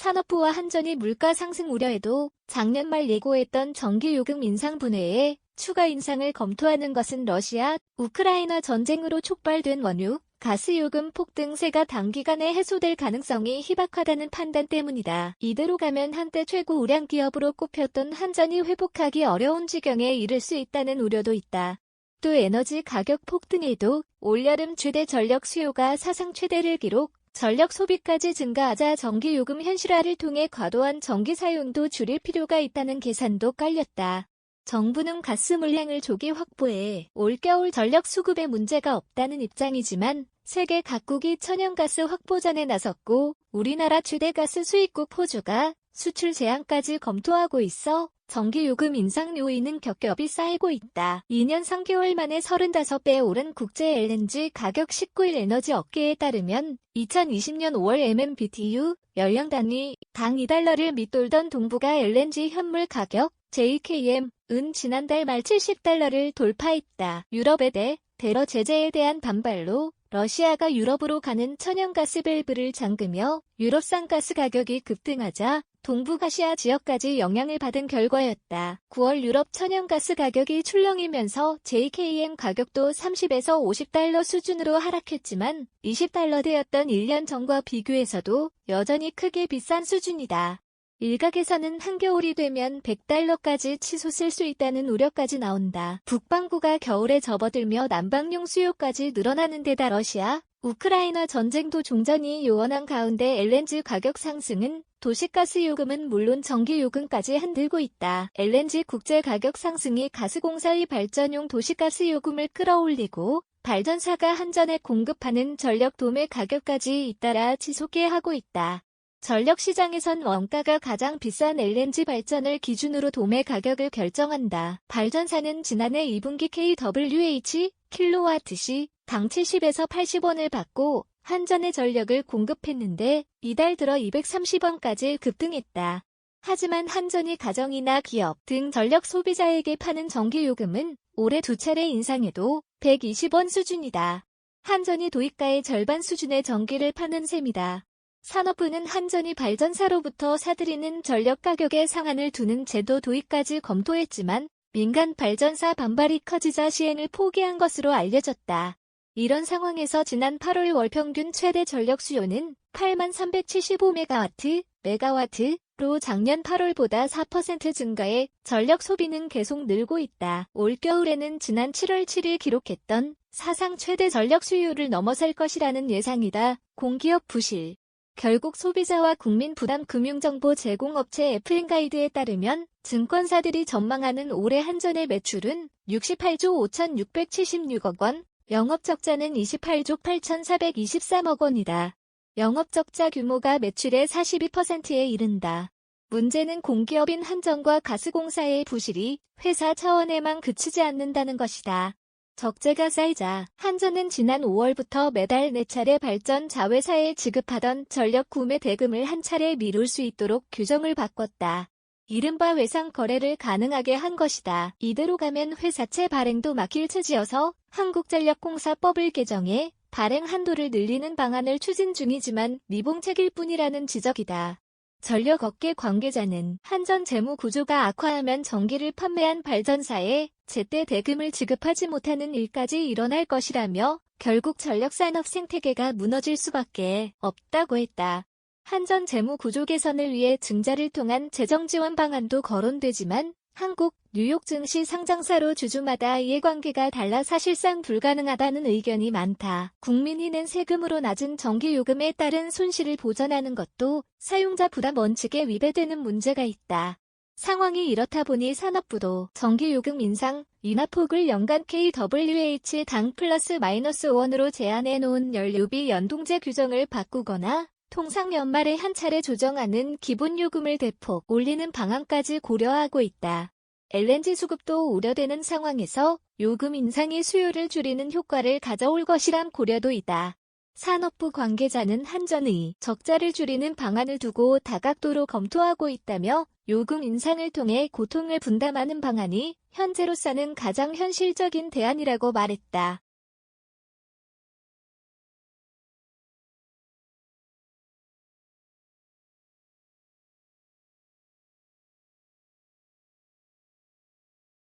산업부와 한전이 물가 상승 우려에도 작년 말 예고했던 전기요금 인상 분해에 추가 인상을 검토하는 것은 러시아, 우크라이나 전쟁으로 촉발된 원유, 가스요금 폭등세가 단기간에 해소될 가능성이 희박하다는 판단 때문이다. 이대로 가면 한때 최고 우량 기업으로 꼽혔던 한전이 회복하기 어려운 지경에 이를 수 있다는 우려도 있다. 또 에너지 가격 폭등에도 올여름 최대 전력 수요가 사상 최대를 기록, 전력 소비까지 증가하자 전기요금 현실화를 통해 과도한 전기 사용도 줄일 필요가 있다는 계산도 깔렸다. 정부는 가스 물량을 조기 확보해 올겨울 전력 수급에 문제가 없다는 입장이지만 세계 각국이 천연가스 확보전에 나섰고 우리나라 최대 가스 수입국 호주가 수출 제한까지 검토하고 있어 전기요금 인상 요인은 겹겹이 쌓이고 있다. 2년 3개월 만에 35배 오른 국제 LNG 가격 19일 에너지 업계에 따르면 2020년 5월 MMBTU 연령 단위 당 2달러를 밑돌던 동북아 LNG 현물 가격 JKM은 지난달 말 70달러를 돌파했다. 유럽에 대해 대러 제재에 대한 반발로 러시아가 유럽으로 가는 천연가스 밸브를 잠그며 유럽산 가스 가격이 급등하자 동북아시아 지역까지 영향을 받은 결과였다. 9월 유럽 천연가스 가격이 출렁이면서 JKM 가격도 30에서 50달러 수준으로 하락했지만 20달러대였던 1년 전과 비교해서도 여전히 크게 비싼 수준이다. 일각에서는 한겨울이 되면 100달러까지 치솟을 수 있다는 우려까지 나온다. 북반구가 겨울에 접어들며 난방용 수요까지 늘어나는 데다 러시아, 우크라이나 전쟁도 종전이 요원한 가운데 LNG 가격 상승은 도시가스 요금은 물론 전기요금까지 흔들고 있다. LNG 국제 가격 상승이 가스공사의 발전용 도시가스 요금을 끌어올리고 발전사가 한전에 공급하는 전력 도매 가격까지 잇따라 치솟게 하고 있다. 전력시장에선 원가가 가장 비싼 LNG 발전을 기준으로 도매 가격을 결정한다. 발전사는 지난해 2분기 kWh 킬로와트시 당 70에서 80원을 받고 한전에 전력을 공급했는데 이달 들어 230원까지 급등했다. 하지만 한전이 가정이나 기업 등 전력 소비자에게 파는 전기요금은 올해 2차례 인상해도 120원 수준이다. 한전이 도입가의 절반 수준의 전기를 파는 셈이다. 산업부는 한전이 발전사로부터 사들이는 전력 가격에 상한을 두는 제도 도입까지 검토했지만 민간 발전사 반발이 커지자 시행을 포기한 것으로 알려졌다. 이런 상황에서 지난 8월 월 평균 최대 전력 수요는 83,375메가와트로 작년 8월보다 4% 증가해 전력 소비는 계속 늘고 있다. 올겨울에는 지난 7월 7일 기록했던 사상 최대 전력 수요를 넘어설 것이라는 예상이다. 공기업 부실. 결국 소비자와 국민 부담 금융정보 제공업체 FN가이드에 따르면 증권사들이 전망하는 올해 한전의 매출은 68조 5,676억 원, 영업적자는 28조 8,423억 원이다. 영업적자 규모가 매출의 42%에 이른다. 문제는 공기업인 한전과 가스공사의 부실이 회사 차원에만 그치지 않는다는 것이다. 적재가 쌓이자 한전은 지난 5월부터 매달 4차례 발전 자회사에 지급하던 전력 구매 대금을 한 차례 미룰 수 있도록 규정을 바꿨다. 이른바 외상 거래를 가능하게 한 것이다. 이대로 가면 회사채 발행도 막힐 처지여서 한국전력공사법을 개정해 발행 한도를 늘리는 방안을 추진 중이지만 미봉책일 뿐이라는 지적이다. 전력업계 관계자는 한전 재무 구조가 악화하면 전기를 판매한 발전사에 제때 대금을 지급하지 못하는 일까지 일어날 것이라며 결국 전력산업 생태계가 무너질 수밖에 없다고 했다. 한전 재무 구조 개선을 위해 증자를 통한 재정 지원 방안도 거론되지만 한국, 뉴욕 증시 상장사로 주주마다 이해관계가 달라 사실상 불가능하다는 의견이 많다. 국민이 낸 세금으로 낮은 전기요금에 따른 손실을 보전하는 것도 사용자 부담 원칙에 위배되는 문제가 있다. 상황이 이렇다 보니 산업부도 전기요금 인상, 인하폭을 연간 kWh 당 플러스 마이너스 5원으로 제한해 놓은 연료비 연동제 규정을 바꾸거나 통상 연말에 한 차례 조정하는 기본요금을 대폭 올리는 방안까지 고려하고 있다. LNG 수급도 우려되는 상황에서 요금 인상이 수요를 줄이는 효과를 가져올 것이란 고려도 있다. 산업부 관계자는 한전의 적자를 줄이는 방안을 두고 다각도로 검토하고 있다며 요금 인상을 통해 고통을 분담하는 방안이 현재로서는 가장 현실적인 대안이라고 말했다.